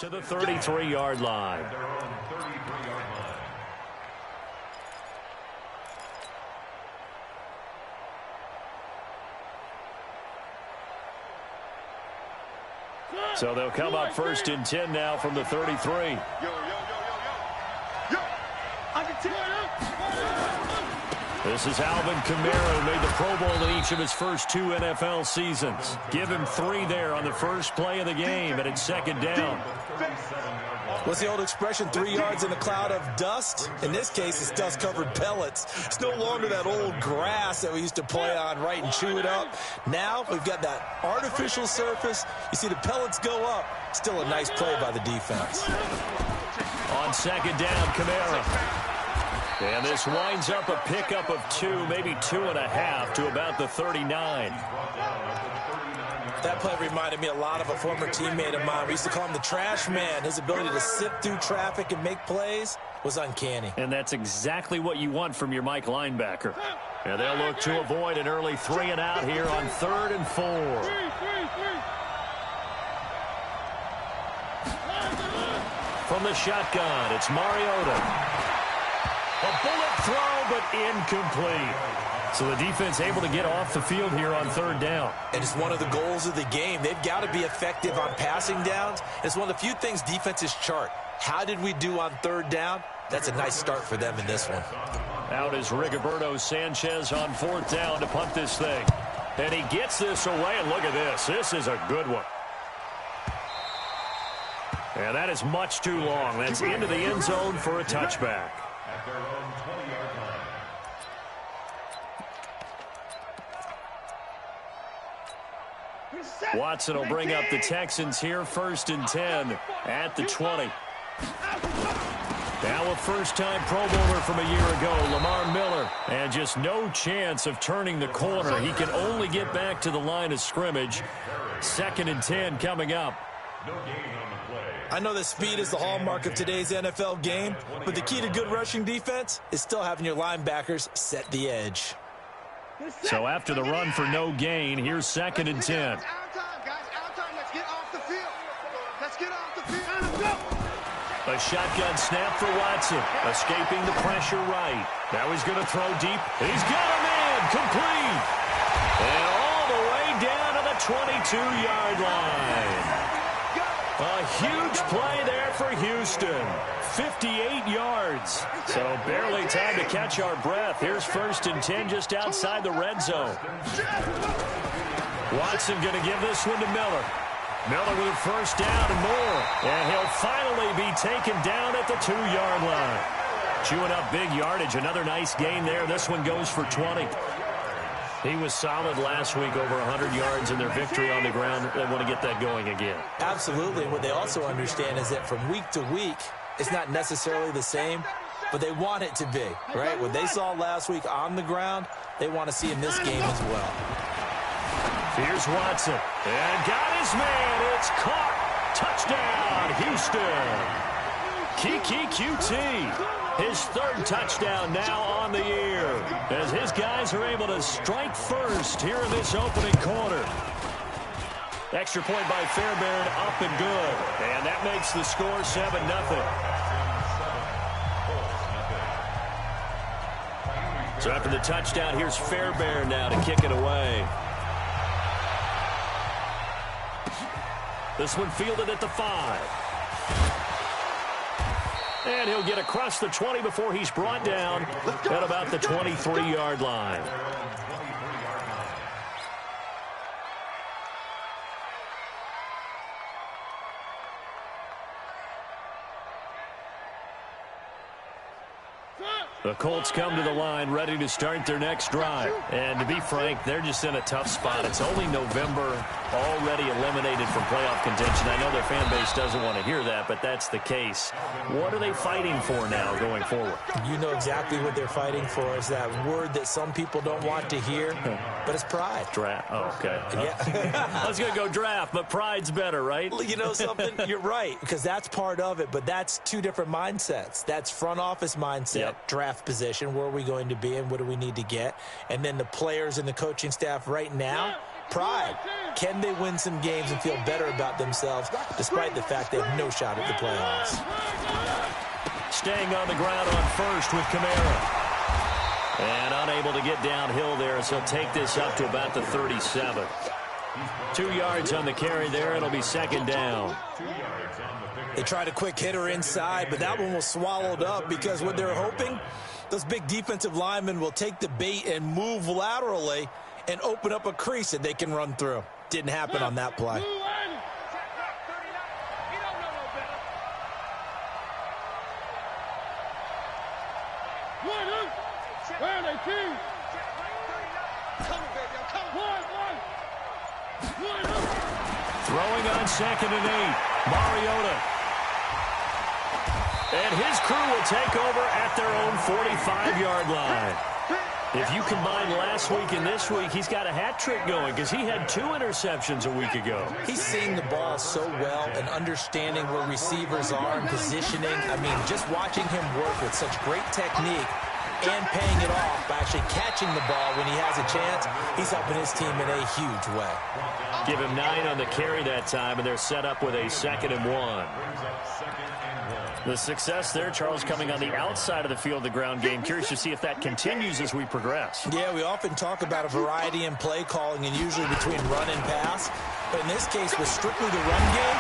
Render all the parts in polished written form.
to the 33-yard line. So they'll come up 1st and 10 now from the 33. This is Alvin Kamara, who made the Pro Bowl in each of his first 2 NFL seasons. Give him 3 there on the first play of the game, and it's 2nd down. What's the old expression, 3 yards in a cloud of dust? In this case, it's dust-covered pellets. It's no longer that old grass that we used to play on, right, and chew it up. Now we've got that artificial surface. You see the pellets go up. Still a nice play by the defense. On 2nd down, Kamara. And this winds up a pickup of 2, maybe 2.5 to about the 39. That play reminded me a lot of a former teammate of mine. We used to call him the trash man. His ability to sift through traffic and make plays was uncanny. And that's exactly what you want from your Mike linebacker. And they'll look to avoid an early 3-and-out here on 3rd and 4. From the shotgun, it's Mariota. A bullet throw, but incomplete. So the defense able to get off the field here on 3rd down. And it's one of the goals of the game. They've got to be effective on passing downs. It's one of the few things defenses chart. How did we do on 3rd down? That's a nice start for them in this one. Out is Rigoberto Sanchez on 4th down to punt this thing. And he gets this away, and look at this. This is a good one. And that is much too long. That's into the end zone for a touchback. Watson will bring up the Texans here, 1st and 10 at the 20. Now a first-time Pro Bowler from a year ago, Lamar Miller. And just no chance of turning the corner. He can only get back to the line of scrimmage. 2nd and 10 coming up. I know that speed is the hallmark of today's NFL game, but the key to good rushing defense is still having your linebackers set the edge. So after the run for no gain, here's 2nd and 10. A shotgun snap for Watson, escaping the pressure right. Now he's going to throw deep. He's got a man, complete. And all the way down to the 22-yard line. A huge play there for Houston. 58 yards. So barely time to catch our breath. Here's 1st and 10 just outside the red zone. Watson going to give this one to Miller. Miller with 1st down and more. And he'll finally be taken down at the 2-yard line. Chewing up big yardage. Another nice gain there. This one goes for 20. He was solid last week, over 100 yards in their victory on the ground. They want to get that going again. Absolutely. What they also understand is that from week to week, it's not necessarily the same, but they want it to be, right? What they saw last week on the ground, they want to see in this game as well. Here's Watson. And got his man. It's caught. Touchdown, Houston. Kiki QT. His 3rd touchdown now on the year, as his guys are able to strike first here in this opening quarter. Extra point by Fairbairn, up and good. And that makes the score 7-0. So after the touchdown, here's Fairbairn now to kick it away. This one fielded at the 5. And he'll get across the 20 before he's brought down at about the 23-yard line. The Colts come to the line ready to start their next drive. And to be frank, they're just in a tough spot. It's only November, already eliminated from playoff contention. I know their fan base doesn't want to hear that, but that's the case. What are they fighting for now going forward? You know exactly what they're fighting for. Is that word that some people don't want to hear, but it's pride. Draft. Oh, okay. Yeah. I was going to go draft, but pride's better, right? You know something? You're right, because that's part of it, but that's 2 different mindsets. That's front office mindset, draft position, where are we going to be and what do we need to get, and then the players and the coaching staff right now, pride. Can they win some games and feel better about themselves despite the fact they have no shot at the playoffs? Staying on the ground on first with Kamara. And unable to get downhill there, so he'll take this up to about the 37. 2 yards on the carry there. It'll be second down. They tried a quick hitter inside, but that one was swallowed up because what they're hoping, those big defensive linemen will take the bait and move laterally and open up a crease that they can run through. Didn't happen on that play. Throwing on 2nd and 8. Mariota. And his crew will take over at their own 45-yard line. If you combine last week and this week, he's got a hat trick going because he had 2 interceptions a week ago. He's seeing the ball so well and understanding where receivers are and positioning. I mean, just watching him work with such great technique and paying it off by actually catching the ball when he has a chance, he's helping his team in a huge way. Give him 9 on the carry that time, and they're set up with a 2nd and 1. The success there, Charles, coming on the outside of the field, the ground game. Curious to see if that continues as we progress. Yeah, we often talk about a variety in play calling and usually between run and pass. But in this case, with strictly the run game,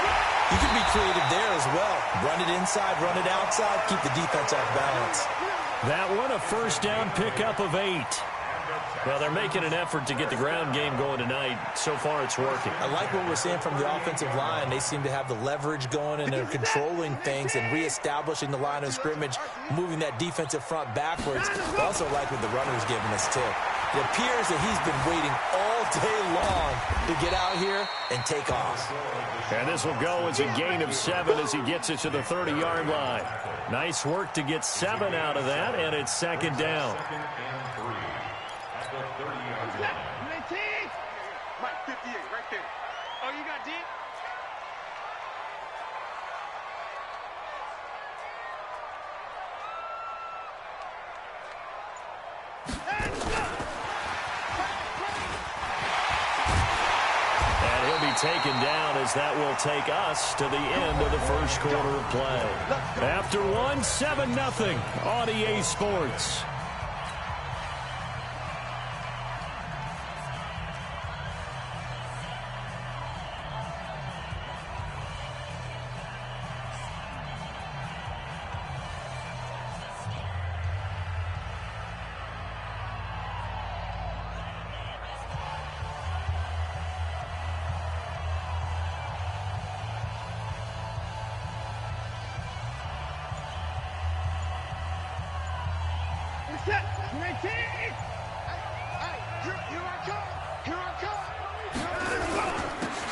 you can be creative there as well. Run it inside, run it outside, keep the defense off balance. That one, a first down pickup of 8. Well, they're making an effort to get the ground game going tonight. So far, it's working. I like what we're seeing from the offensive line. They seem to have the leverage going, and they're controlling things and reestablishing the line of scrimmage, moving that defensive front backwards. I also like what the runner's giving us, too. It appears that he's been waiting all day long to get out here and take off. And this will go as a gain of 7 as he gets it to the 30-yard line. Nice work to get 7 out of that, and it's second down. Mike 58, right there. Oh, you got deep? And he'll be taken down as that will take us to the end of the first quarter of play. After 1, 7-0 on EA Sports.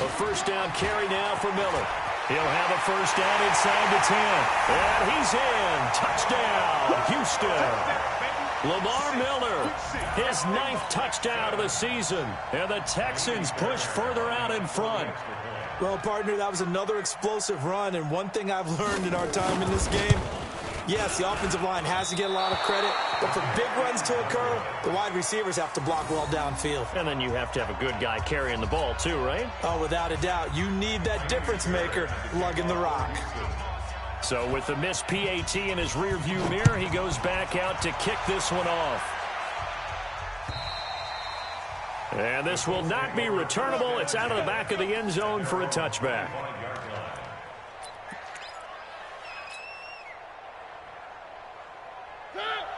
A first down carry now for Miller. He'll have a first down inside the 10. And he's in. Touchdown, Houston. Lamar Miller, his 9th touchdown of the season. And the Texans push further out in front. Well, partner, that was another explosive run. And one thing I've learned in our time in this game, yes, the offensive line has to get a lot of credit, but for big runs to occur, the wide receivers have to block well downfield. And then you have to have a good guy carrying the ball too, right? Oh, without a doubt. You need that difference maker lugging the rock. So with the missed PAT in his rearview mirror, he goes back out to kick this one off. And this will not be returnable. It's out of the back of the end zone for a touchback.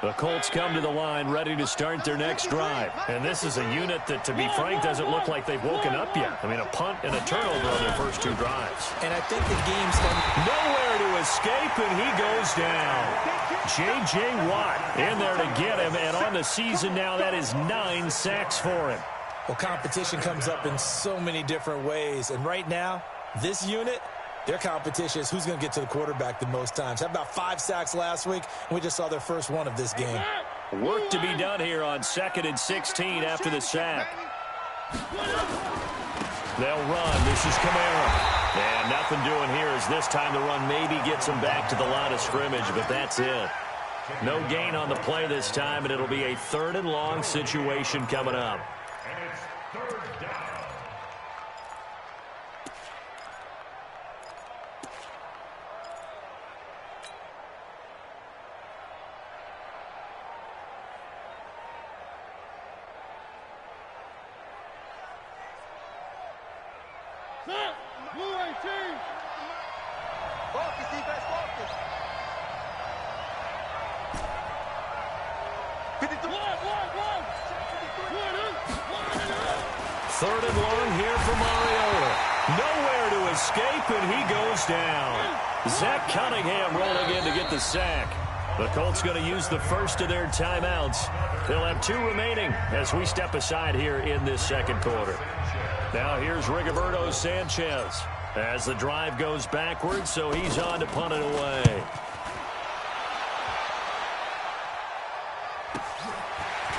The Colts come to the line ready to start their next drive. And this is a unit that, to be frank, doesn't look like they've woken up yet. I mean, a punt and a turnover on their first 2 drives. And I think the game's nowhere to escape, and he goes down. J.J. Watt in there to get him, and on the season now, that is 9 sacks for him. Well, competition comes up in so many different ways. And right now, this unit, their competition is who's going to get to the quarterback the most times. Had about 5 sacks last week, and we just saw their first one of this game. Work to be done here on 2nd and 16 after the sack. They'll run. This is Kamara. And nothing doing here as this time the run maybe gets them back to the line of scrimmage, but that's it. No gain on the play this time, and it'll be a 3rd and long situation coming up. Blue 18. Focus, defense, focus. 53. Third and long here for Mariota. Nowhere to escape, and he goes down. Zach Cunningham rolling in to get the sack. The Colts going to use the first of their timeouts. They'll have 2 remaining as we step aside here in this second quarter. Now here's Rigoberto Sanchez as the drive goes backwards, so he's on to punt it away.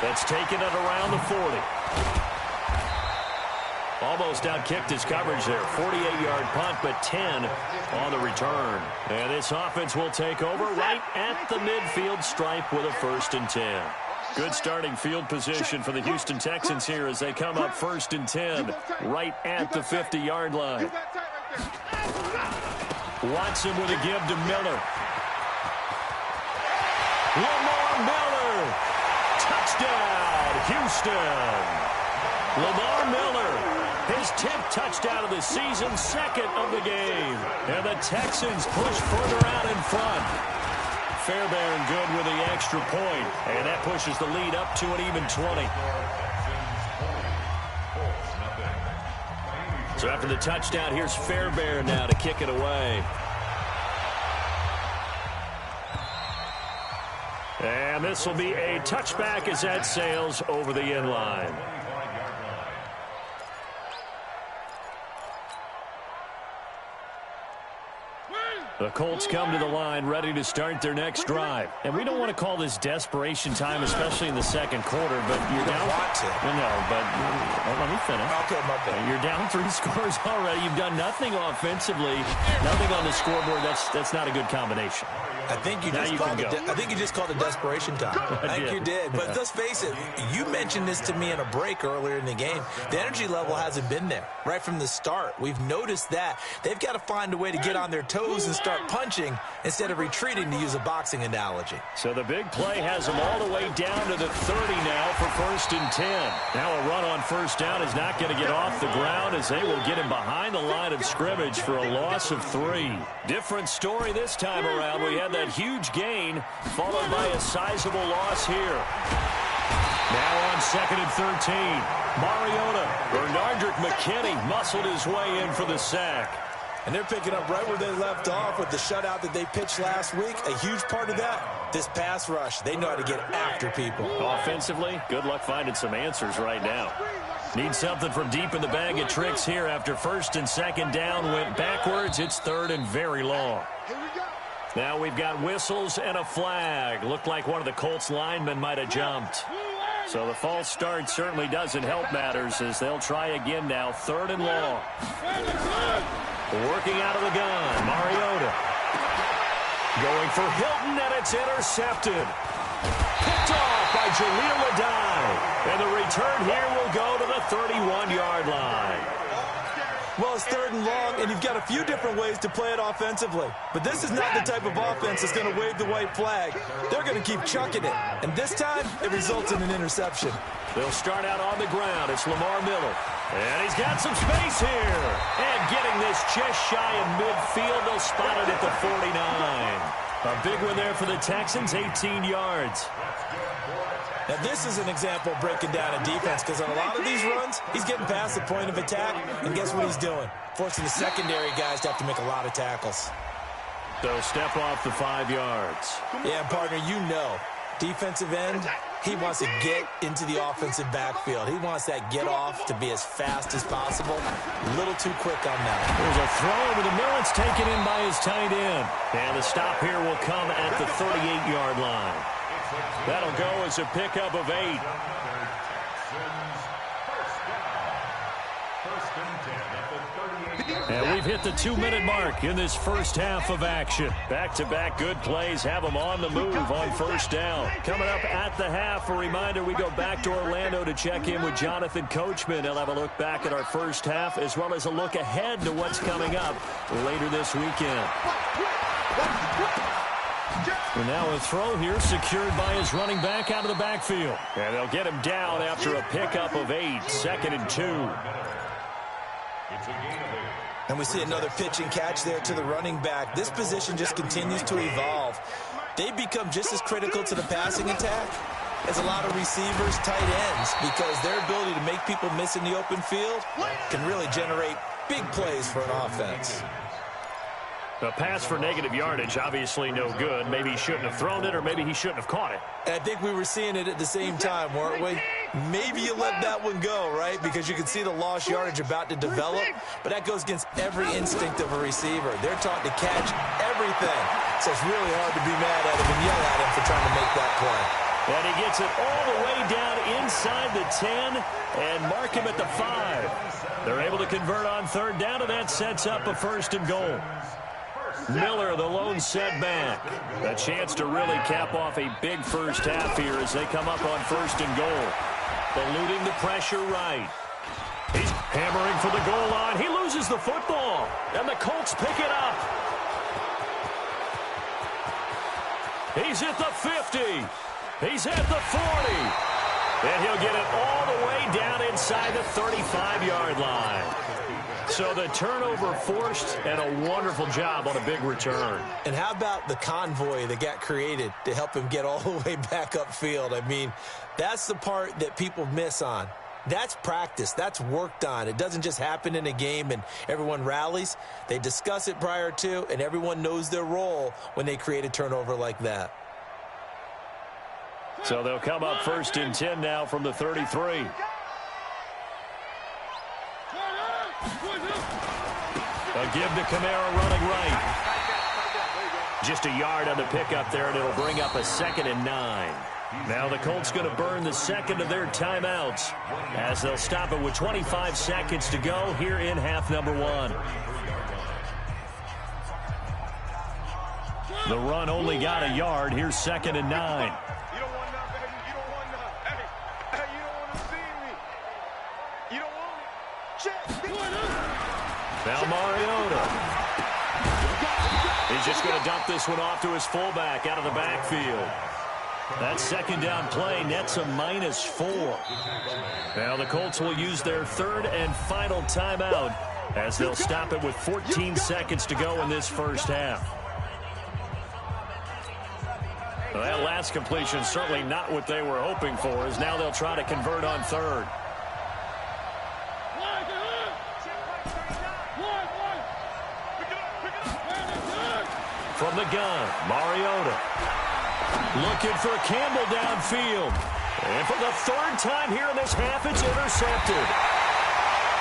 That's taken it around the 40. Almost outkicked his coverage there. 48-yard punt, but 10 on the return. And this offense will take over right at the midfield stripe with a 1st and 10. Good starting field position for the Houston Texans here as they come up 1st and 10 right at the 50-yard line. Watson with a give to Miller. Lamar Miller. Touchdown, Houston. Lamar Miller. His 10th touchdown of the season, 2nd of the game. And the Texans push further out in front. Fairbairn good with the extra point. And that pushes the lead up to an even 20. So after the touchdown, here's Fairbairn now to kick it away. And this will be a touchback as that sails over the end line. The Colts come to the line ready to start their next drive. And we don't want to call this desperation time, especially in the second quarter, but you're down. Well, no, but let me finish. Okay, my bad. You're down 3 scores already. You've done nothing offensively, nothing on the scoreboard. That's not a good combination. I think you just called it desperation time. I think you did. But let's face it, you mentioned this to me in a break earlier in the game. The energy level hasn't been there right from the start. We've noticed that. They've got to find a way to get on their toes and start punching instead of retreating, to use a boxing analogy. So the big play has them all the way down to the 30 now for 1st and 10. Now a run on 1st down is not going to get off the ground as they will get him behind the line of scrimmage for a loss of 3. Different story this time around. We had that huge gain followed by a sizable loss here. Now on 2nd and 13. Mariota. Bernardrick McKinney muscled his way in for the sack. And they're picking up right where they left off with the shutout that they pitched last week. A huge part of that, this pass rush. They know how to get after people. Offensively, good luck finding some answers right now. Need something from deep in the bag of tricks here after 1st and 2nd down went backwards. It's 3rd and very long. Now we've got whistles and a flag. Looked like one of the Colts linemen might have jumped. So the false start certainly doesn't help matters as they'll try again now. 3rd and long. Working out of the gun, Mariota. Going for Hilton, and it's intercepted. Picked off by Jaleel Adai. And the return here will go to the 31-yard line. Well, it's 3rd and long, and you've got a few different ways to play it offensively. But this is not the type of offense that's going to wave the white flag. They're going to keep chucking it. And this time, it results in an interception. They'll start out on the ground. It's Lamar Miller. And he's got some space here. And getting this just shy of midfield. They'll spot it at the 49. A big one there for the Texans, 18 yards. Now, this is an example of breaking down a defense because on a lot of these runs, he's getting past the point of attack, and guess what he's doing? Forcing the secondary guys to have to make a lot of tackles. They'll step off the 5 yards. Yeah, partner, you know, defensive end, he wants to get into the offensive backfield. He wants that get off to be as fast as possible. A little too quick on that. There's a throw over the middle. It's taken in by his tight end. And the stop here will come at the 38-yard line. That'll go as a pickup of 8. And we've hit the 2-minute mark in this first half of action. Back-to-back good plays have them on the move on 1st down. Coming up at the half, a reminder, we go back to Orlando to check in with Jonathan Coachman. He'll have a look back at our first half as well as a look ahead to what's coming up later this weekend. And now a throw here secured by his running back out of the backfield. And they'll get him down after a pickup of 8. 2nd and 2. And we see another pitch and catch there to the running back. This position just continues to evolve. They become just as critical to the passing attack as a lot of receivers, tight ends, because their ability to make people miss in the open field can really generate big plays for an offense. A pass for negative yardage, obviously no good. Maybe he shouldn't have thrown it, or maybe he shouldn't have caught it. And I think we were seeing it at the same time, weren't we? Maybe you let that one go, right? Because you can see the lost yardage about to develop, but that goes against every instinct of a receiver. They're taught to catch everything, so it's really hard to be mad at him and yell at him for trying to make that play. And he gets it all the way down inside the 10 and mark him at the 5. They're able to convert on third down, and that sets up a 1st and goal. Miller, the lone setback. A chance to really cap off a big first half here as they come up on 1st and goal. Eluding the pressure right. He's hammering for the goal line. He loses the football, and the Colts pick it up. He's at the 50. He's at the 40. And he'll get it all the way down inside the 35-yard line. So the turnover forced, and a wonderful job on a big return. And how about the convoy that got created to help him get all the way back upfield? I mean, that's the part that people miss on. That's practice. That's worked on. It doesn't just happen in a game and everyone rallies. They discuss it prior to, and everyone knows their role when they create a turnover like that. So they'll come up 1st and 10 now from the 33. A give to Kamara running right. Just a yard on the pickup there, and it'll bring up a 2nd and 9. Now the Colts going to burn the 2nd of their timeouts as they'll stop it with 25 seconds to go here in half number 1. The run only got a yard. Here's 2nd and 9. You don't want that, baby. You don't want that. Hey, you don't want to see me. You don't want it. Check. Now Mariota. He's just going to dump this one off to his fullback out of the backfield. That 2nd down play nets a -4. Now the Colts will use their 3rd and final timeout as they'll stop it with 14 seconds to go in this first half. Well, that last completion certainly not what they were hoping for, as now they'll try to convert on 3rd. From the gun, Mariota. Looking for Campbell downfield. And for the 3rd time here in this half, it's intercepted.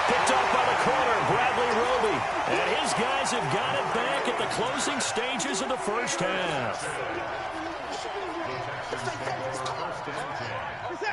Picked up by the corner, Bradley Roby. And his guys have got it back at the closing stages of the first half.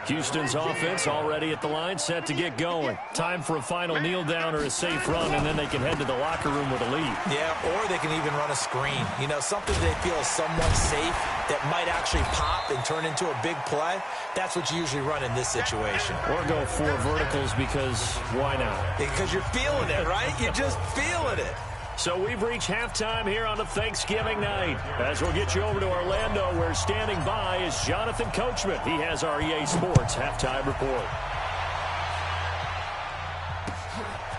Houston's offense already at the line, set to get going. Time for a final kneel down or a safe run, and then they can head to the locker room with a lead. Yeah, or they can even run a screen. You know, something they feel is somewhat safe that might actually pop and turn into a big play. That's what you usually run in this situation. Or go 4 verticals, because why not? Because you're feeling it, right? You're just feeling it. So we've reached halftime here on a Thanksgiving night. As we'll get you over to Orlando, where standing by is Jonathan Coachman. He has our EA Sports halftime report.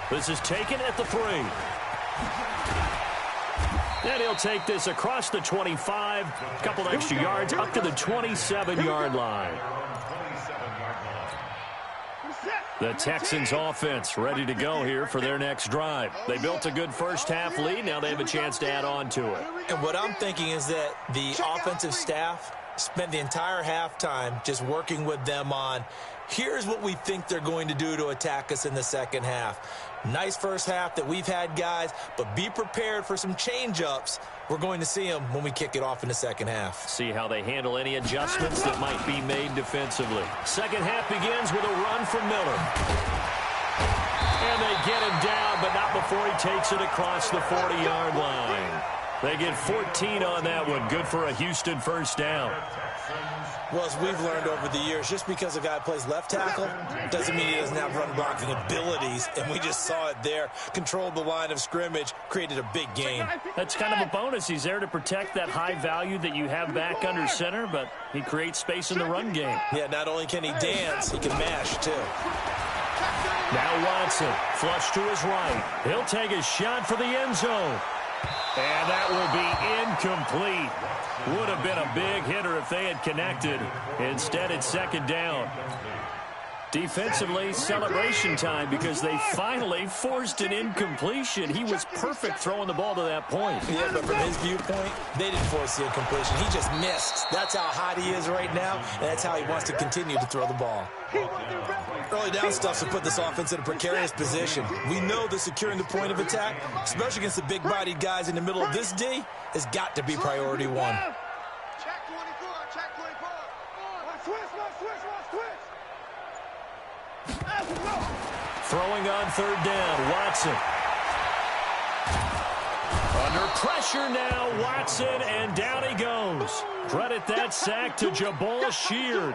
This is taken at the 3. And he'll take this across the 25. A couple extra yards up to the 27-yard line. The Texans offense ready to go here for their next drive. They built a good first half lead. Now they have a chance to add on to it. And what I'm thinking is that the offensive staff spent the entire halftime just working with them on, here's what we think they're going to do to attack us in the second half. Nice first half that we've had, guys, but be prepared for some change-ups. We're going to see them when we kick it off in the second half. See how they handle any adjustments that might be made defensively. Second half begins with a run from Miller. And they get him down, but not before he takes it across the 40-yard line. They get 14 on that one. Good for a Houston first down. Well, as we've learned over the years, just because a guy plays left tackle doesn't mean he doesn't have run blocking abilities, and we just saw it there. Controlled the line of scrimmage, created a big gain. That's kind of a bonus. He's there to protect that high value that you have back under center, but he creates space in the run game. Yeah, not only can he dance, he can mash, too. Now Watson, flush to his right. He'll take a shot for the end zone. And that will be incomplete. Would have been a big hitter if they had connected. Instead, it's second down. Defensively, celebration time because they finally forced an incompletion. He was perfect throwing the ball to that point. Yeah, but from his viewpoint, they didn't force the incompletion. He just missed. That's how hot he is right now, and that's how he wants to continue to throw the ball. Early down stuff to put this offense in a precarious position. We know that securing the point of attack, especially against the big-bodied guys in the middle of this D, has got to be priority one. Check 24, check 24. Switch. Throwing on third down, Watson. Under pressure now, Watson, and down he goes. Credit that sack to Jabal Sheard.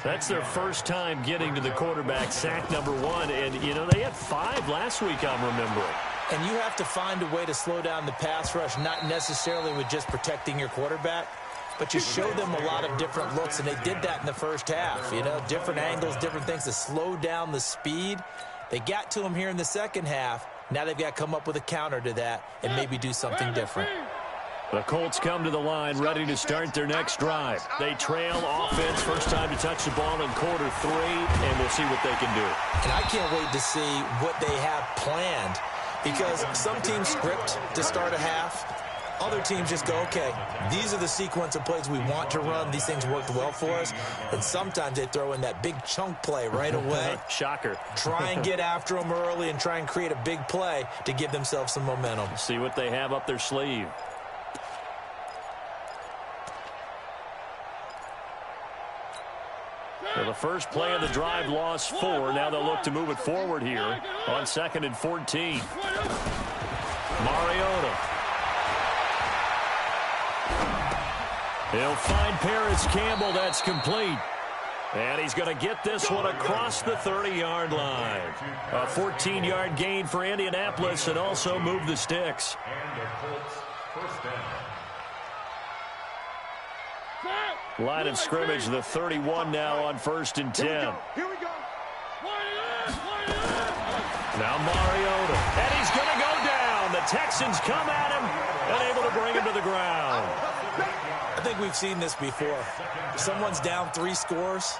That's their first time getting to the quarterback, sack number 1. And, you know, they had 5 last week, I'm remembering. And you have to find a way to slow down the pass rush, not necessarily with just protecting your quarterback, but you show them a lot of different looks, and they did that in the first half. You know, different angles, different things to slow down the speed. They got to him here in the second half. Now they've got to come up with a counter to that and maybe do something different. The Colts come to the line ready to start their next drive. They trail offense, first time to touch the ball in quarter 3, and we'll see what they can do. And I can't wait to see what they have planned, because some teams script to start a half. Other teams just go, okay, these are the sequence of plays we want to run. These things worked well for us. And sometimes they throw in that big chunk play right away. Shocker. Try and get after them early and try and create a big play to give themselves some momentum. See what they have up their sleeve. So the first play of the drive lost 4. Now they'll look to move it forward here on 2nd and 14. Mariota. He'll find Paris Campbell. That's complete. And he's going to get this one across the 30-yard line. A 14-yard gain for Indianapolis and also move the sticks. Line of scrimmage, the 31 now on 1st and 10. Here we go. Now Mariota. And he's going to go down. The Texans come at him and able to bring him to the ground. I think we've seen this before. If someone's down 3 scores,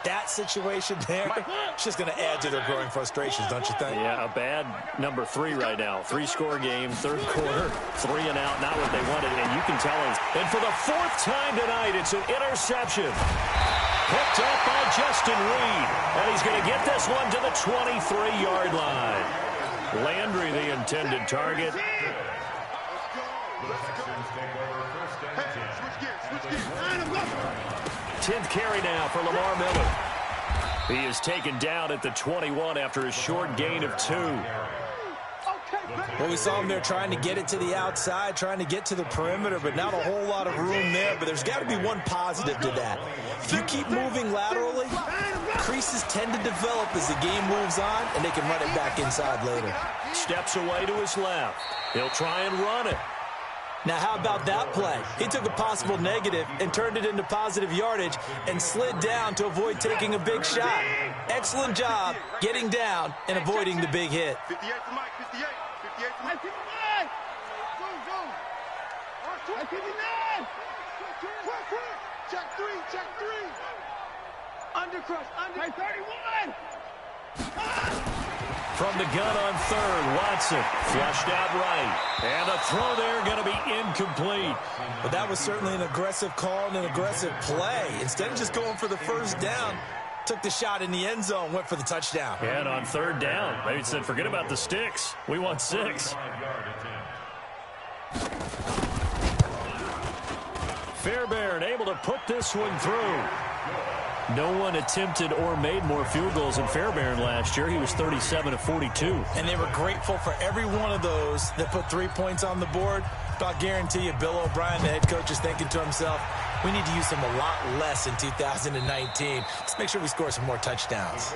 that situation there, it's just going to add to their growing frustrations, don't you think? Yeah, a bad number 3 right now. 3-score game, 3rd quarter, 3 and out, not what they wanted, and you can tell us. And for the 4th time tonight, it's an interception. Picked up by Justin Reed, and he's going to get this one to the 23-yard line. Landry, the intended target. 10th carry now for Lamar Miller. He is taken down at the 21 after a short gain of 2. Well, we saw him there trying to get it to the outside, trying to get to the perimeter, but not a whole lot of room there. But there's got to be one positive to that. If you keep moving laterally, creases tend to develop as the game moves on, and they can run it back inside later. Steps away to his left. He'll try and run it. Now, how about that play? He took a possible negative and turned it into positive yardage and slid down to avoid taking a big shot. Excellent job getting down and avoiding the big hit. 58 to Mike, 58. 58 to Mike. 59. Go. 59. Check 3, check 3. Undercrush, under 31. From the gun on 3rd, Watson flushed out right. And the throw there going to be incomplete. But that was certainly an aggressive call and an aggressive play. Instead of just going for the first down, took the shot in the end zone, went for the touchdown. And on 3rd down, they said, forget about the sticks. We want 6. Fairbairn able to put this one through. No one attempted or made more field goals than Fairbairn last year. He was 37 of 42. And they were grateful for every one of those that put 3 points on the board. But I'll guarantee you, Bill O'Brien, the head coach, is thinking to himself, we need to use him a lot less in 2019. Let's make sure we score some more touchdowns.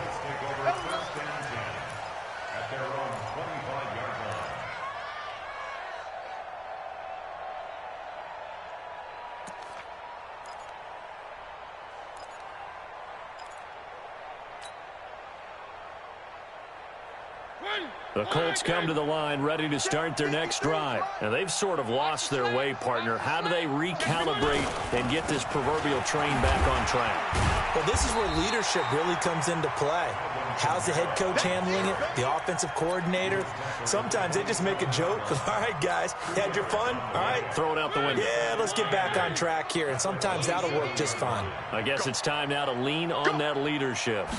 The Colts come to the line ready to start their next drive. And they've sort of lost their way, partner. How do they recalibrate and get this proverbial train back on track? Well, this is where leadership really comes into play. How's the head coach handling it? The offensive coordinator? Sometimes they just make a joke. All right, guys, had your fun? All right. Throw it out the window. Yeah, let's get back on track here. And sometimes that'll work just fine. I guess it's time now to lean on that leadership.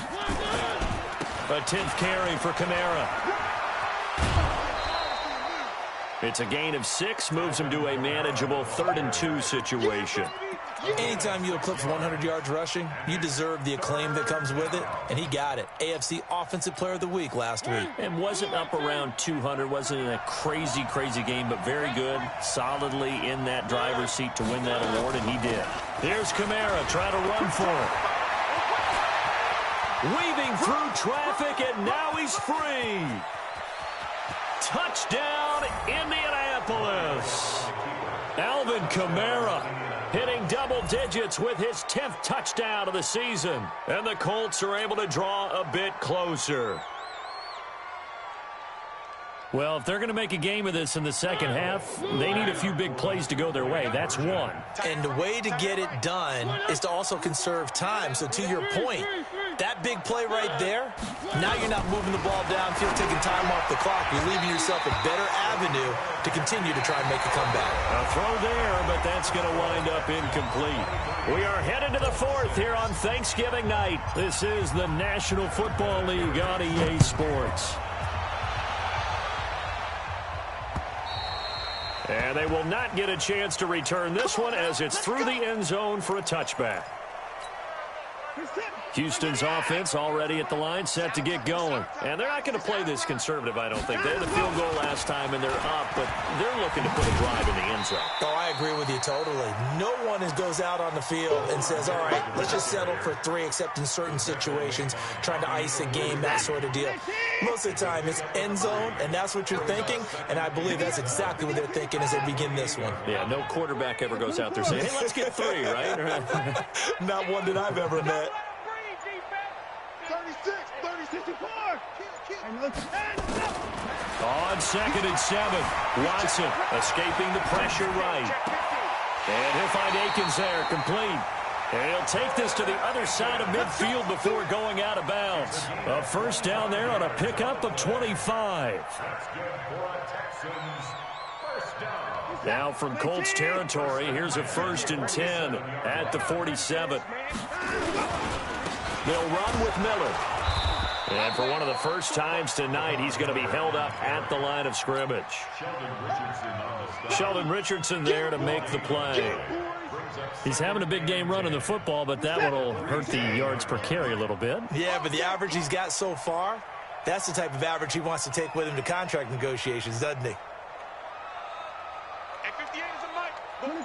A 10th carry for Kamara. It's a gain of 6, moves him to a manageable 3rd and 2 situation. Anytime you eclipse 100 yards rushing, you deserve the acclaim that comes with it, and he got it. AFC Offensive Player of the Week last week. And wasn't up around 200, wasn't in a crazy, crazy game, but very good, solidly in that driver's seat to win that award, and he did. Here's Kamara trying to run for it. Weaving through traffic, and now he's free. Touchdown, Indianapolis. Alvin Kamara hitting double digits with his 10th touchdown of the season. And the Colts are able to draw a bit closer. Well, if they're going to make a game of this in the second half, they need a few big plays to go their way. That's one. And the way to get it done is to also conserve time. So to your point, that big play right there, now you're not moving the ball downfield, taking time off the clock. You're leaving yourself a better avenue to continue to try and make a comeback. A throw there, but that's going to wind up incomplete. We are headed to the 4th here on Thanksgiving night. This is the National Football League on EA Sports. And they will not get a chance to return this one as it's through the end zone for a touchback. Houston's offense already at the line, set to get going. And they're not going to play this conservative, I don't think. They had the field goal last time, and they're up, but they're looking to put a drive in the end zone. Oh, I agree with you totally. No one goes out on the field and says, all right, let's just settle for 3, except in certain situations, trying to ice a game, that sort of deal. Most of the time, it's end zone, and that's what you're thinking, and I believe that's exactly what they're thinking as they begin this one. Yeah, no quarterback ever goes out there saying, hey, let's get 3, right? Not one that I've ever met. 36-64. On 2nd and 7, Watson escaping the pressure right. And he'll find Akins there, complete. And he'll take this to the other side of midfield before going out of bounds. A first down there on a pickup of 25. Now from Colts territory, here's a 1st and 10 at the 47. They'll run with Miller. And for one of the first times tonight, he's going to be held up at the line of scrimmage. Sheldon Richardson there to make the play. He's having a big game running the football, but that one will hurt the yards per carry a little bit. Yeah, but the average he's got so far, that's the type of average he wants to take with him to contract negotiations, doesn't he? And 58 is a mic.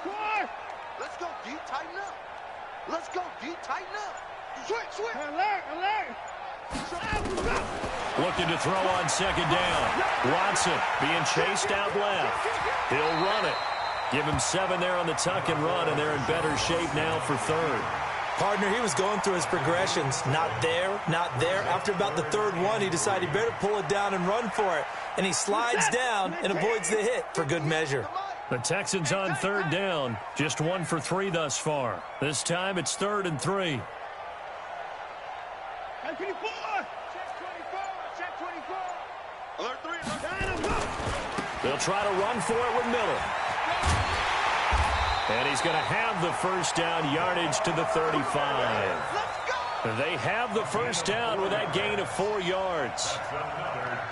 24. Let's go, D. Tighten up. Let's go, D. Tighten up. Switch. Alert. Looking to throw on 2nd down. Watson being chased out left. He'll run it. Give him 7 there on the tuck and run, and they're in better shape now for 3rd. Partner, he was going through his progressions. Not there. After about the 3rd one, he decided he better pull it down and run for it. And he slides down and avoids the hit for good measure. The Texans on 3rd down. Just 1 for 3 thus far. This time it's 3rd and 3. Check 24. Check 24. Alert 3. They'll try to run for it with Miller. And he's going to have the first down, yardage to the 35. They have the first down with that gain of 4 yards.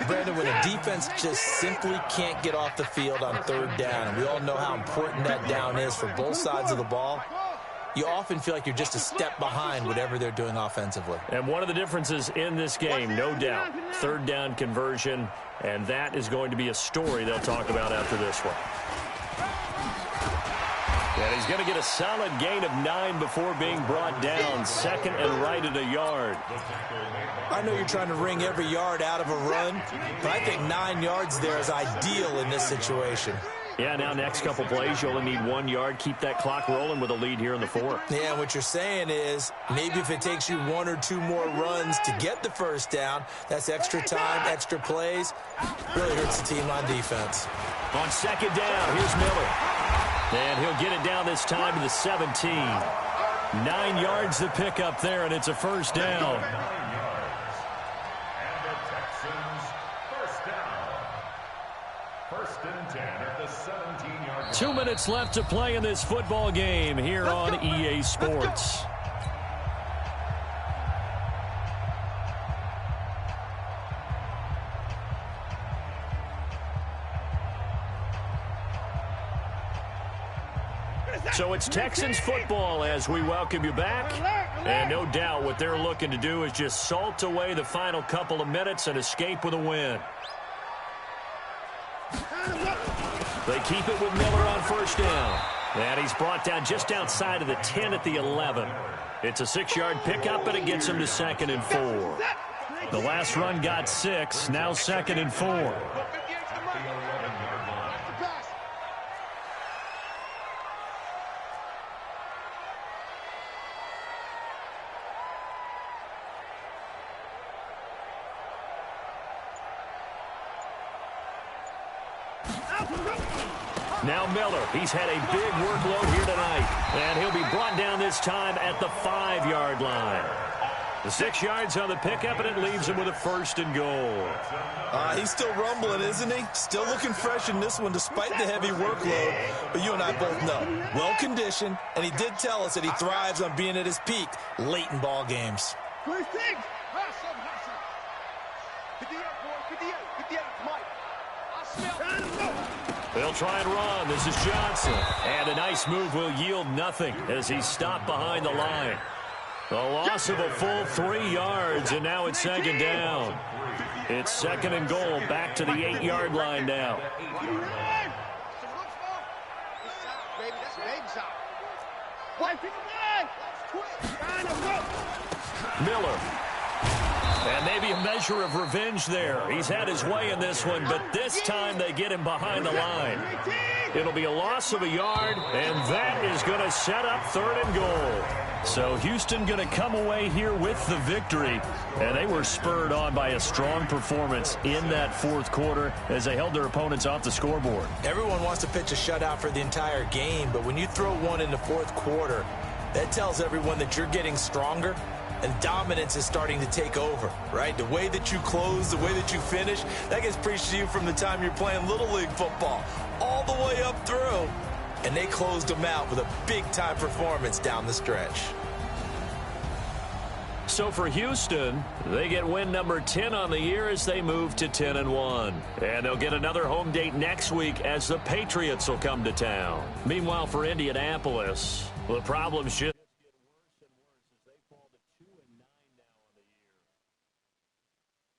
Brandon, when a defense just simply can't get off the field on 3rd down, and we all know how important that down is for both sides of the ball, you often feel like you're just a step behind whatever they're doing offensively. And one of the differences in this game, no doubt, 3rd down conversion, and that is going to be a story they'll talk about after this one. And he's going to get a solid gain of 9 before being brought down. 2nd and right at a yard. I know you're trying to wring every yard out of a run, but I think 9 yards there is ideal in this situation. Yeah, now next couple plays, you only need 1 yard. Keep that clock rolling with a lead here in the fourth. Yeah, what you're saying is maybe if it takes you 1 or 2 more runs to get the first down, that's extra time, extra plays. Really hurts the team on defense. On second down, here's Miller. And he'll get it down this time to the 17. 9 yards to pick up there, and it's a first down. 2 minutes left to play in this football game here on EA Sports. So it's Texans football as we welcome you back. And no doubt what they're looking to do is just salt away the final couple of minutes and escape with a win. They keep it with Miller on first down. And he's brought down just outside of the 10 at the 11. It's a 6-yard pickup, and it gets him to 2nd and 4. The last run got 6, now 2nd and 4. Now Miller, he's had a big workload here tonight, and he'll be brought down this time at the 5-yard line. The 6 yards on the pickup, and it leaves him with a 1st and goal. He's still rumbling, isn't he? Still looking fresh in this one despite the heavy workload. But you and I both know, well-conditioned, and he did tell us that he thrives on being at his peak late in ball games. They'll try and run. This is Johnson. And a nice move will yield nothing as he's stopped behind the line. A loss of a full 3 yards, and now it's 2nd down. It's 2nd and goal, back to the 8-yard line now. Miller. And maybe a measure of revenge there. He's had his way in this one, but this time they get him behind the line. It'll be a loss of a yard, and that is going to set up 3rd and goal. So Houston going to come away here with the victory, and they were spurred on by a strong performance in that 4th quarter as they held their opponents off the scoreboard. Everyone wants to pitch a shutout for the entire game, but when you throw one in the 4th quarter, that tells everyone that you're getting stronger, and dominance is starting to take over, right? The way that you close, the way that you finish, that gets preached to you from the time you're playing Little League football all the way up through. And they closed them out with a big-time performance down the stretch. So for Houston, they get win number 10 on the year as they move to 10-1. And they'll get another home date next week as the Patriots will come to town. Meanwhile, for Indianapolis, the problem's just